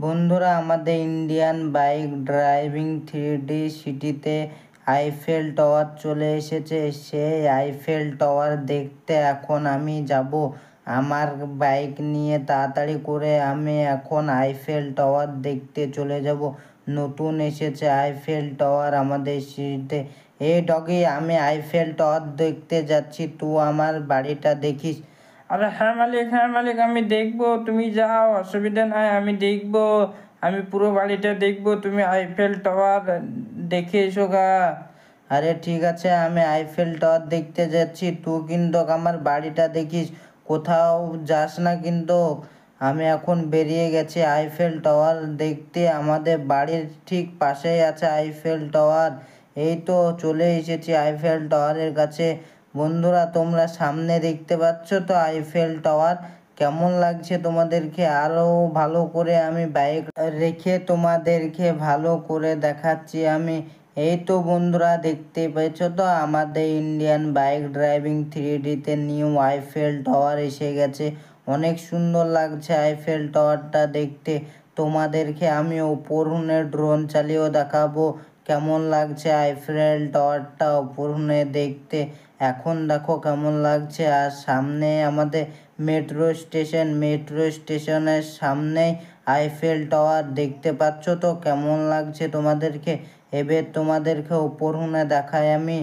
বন্ধুরা, আমাদের Indian bike driving 3D সিটিতে আইফেল টাওয়ার চলে এসেছে। সেই আইফেল টাওয়ার দেখতে এখন আমি যাব আমার বাইক নিয়ে। তাড়াতাড়ি করে আমি এখন আইফেল টাওয়ার দেখতে চলে যাব। নতুন এসেছে আইফেল টাওয়ার আমাদের সিটিতে। এই ডগি, আমি আইফেল টাওয়ার দেখতে যাচ্ছি, তুই আমার বাড়িটা দেখিস। আরে হ্যাঁ মালিক, আমি দেখবো, তুমি যাও, অসুবিধা নাই, আমি দেখবো, আমি পুরো বাড়িটা দেখবো, তুমি আইফেল টাওয়ার দেখে এসো গা। আরে ঠিক আছে, আমি আইফেল টাওয়ার দেখতে যাচ্ছি, তুই কিন্তু আমার বাড়িটা দেখিস, কোথাও যাস না কিন্তু। আমি এখন বেরিয়ে গেছি আইফেল টাওয়ার দেখতে। আমাদের বাড়ির ঠিক পাশেই আছে আইফেল টাওয়ার। এই তো চলে এসেছি আইফেল টাওয়ারের কাছে। বন্ধুরা, তোমরা সামনে দেখতে পাচ্ছ তো আইফেল টাওয়ার? কেমন লাগছে তোমাদেরকে? আরও ভালো করে আমি বাইক রেখে তোমাদেরকে ভালো করে দেখাচ্ছি আমি। এই তো বন্ধুরা, দেখতে পেয়েছ তো আমাদের ইন্ডিয়ান বাইক ড্রাইভিং 3Dতে নিউ আইফেল টাওয়ার এসে গেছে। অনেক সুন্দর লাগছে আইফেল টাওয়ারটা দেখতে। তোমাদেরকে আমি ওপরে ড্রোন চালিয়েও দেখাবো কেমন লাগছে আইফেল টাওয়ারটা ওপরে দেখতে। এখন দেখো কেমন লাগছে। আর সামনে আমাদের মেট্রো স্টেশনের সামনেই আইফেল টাওয়ার দেখতে পাচ্ছ তো কেমন লাগছে তোমাদেরকে। এবার তোমাদেরকে ওপরে দেখাই আমি।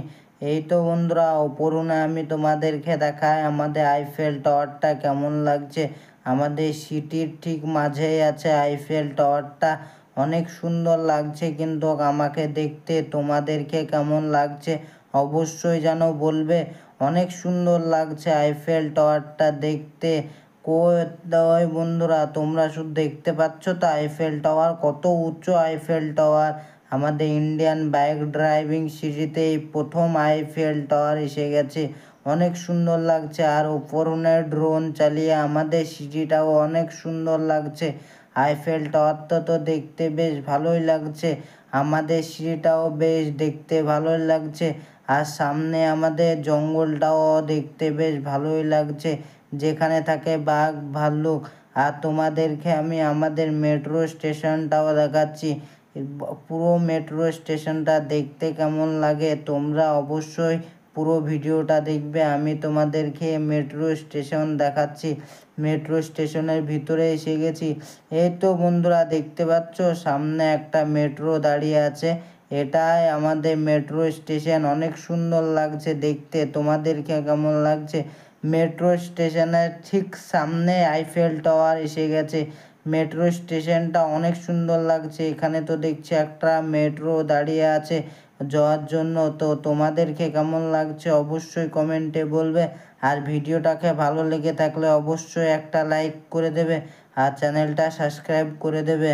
এই তো বন্ধুরা, ওপরে আমি তোমাদেরকে দেখাই আমাদের আইফেল টাওয়ারটা কেমন লাগছে। আমাদের সিটির ঠিক মাঝেই আছে আইফেল টাওয়ারটা। অনেক সুন্দর লাগছে কিন্তু আমাকে দেখতে। তোমাদেরকে কেমন লাগছে অবশ্যই যেন বলবে। অনেক সুন্দর লাগছে আইফেল টাওয়ারটা দেখতে। কই বন্ধুরা, তোমরা শুধু দেখতে পাচ্ছ তো আইফেল টাওয়ার, কত উঁচু আইফেল টাওয়ার। আমাদের ইন্ডিয়ান বাইক ড্রাইভিং সিটিতে এই প্রথম আইফেল টাওয়ার এসে গেছে। অনেক সুন্দর লাগছে। আর ওপরে ড্রোন চালিয়ে আমাদের সিটিটাও অনেক সুন্দর লাগছে। আইফেল টাওয়ারটা তো দেখতে বেশ ভালোই লাগছে, আমাদের সিটিটাও বেশ দেখতে ভালোই লাগছে। আর সামনে আমাদের জঙ্গলটাও দেখতে বেশ ভালোই লাগছে, যেখানে থাকে বাঘ ভাল্লুক। আর তোমাদেরকে আমি আমাদের মেট্রো স্টেশনটাও দেখাচ্ছি। পুরো মেট্রো স্টেশনটা দেখতে কেমন লাগে তোমরা অবশ্যই পুরো ভিডিওটা দেখবে। আমি তোমাদেরকে মেট্রো স্টেশন দেখাচ্ছি। মেট্রো স্টেশনের ভিতরে এসে গেছি। এই তো বন্ধুরা, দেখতে পাচ্ছ সামনে একটা মেট্রো দাঁড়িয়ে আছে। এটাই আমাদের মেট্রো স্টেশন। অনেক সুন্দর লাগছে দেখতে। তোমাদেরকে কেমন লাগছে? মেট্রো স্টেশনের ঠিক সামনে আইফেল টাওয়ার এসে গেছে। মেট্রো স্টেশনটা অনেক সুন্দর লাগছে। এখানে তো দেখছি একটা মেট্রো দাঁড়িয়ে আছে যাওয়ার জন্য। তো তোমাদেরকে কেমন লাগছে অবশ্যই কমেন্টে বলবে। আর ভিডিওটাকে ভালো লেগে থাকলে অবশ্যই একটা লাইক করে দেবে আর চ্যানেলটা সাবস্ক্রাইব করে দেবে।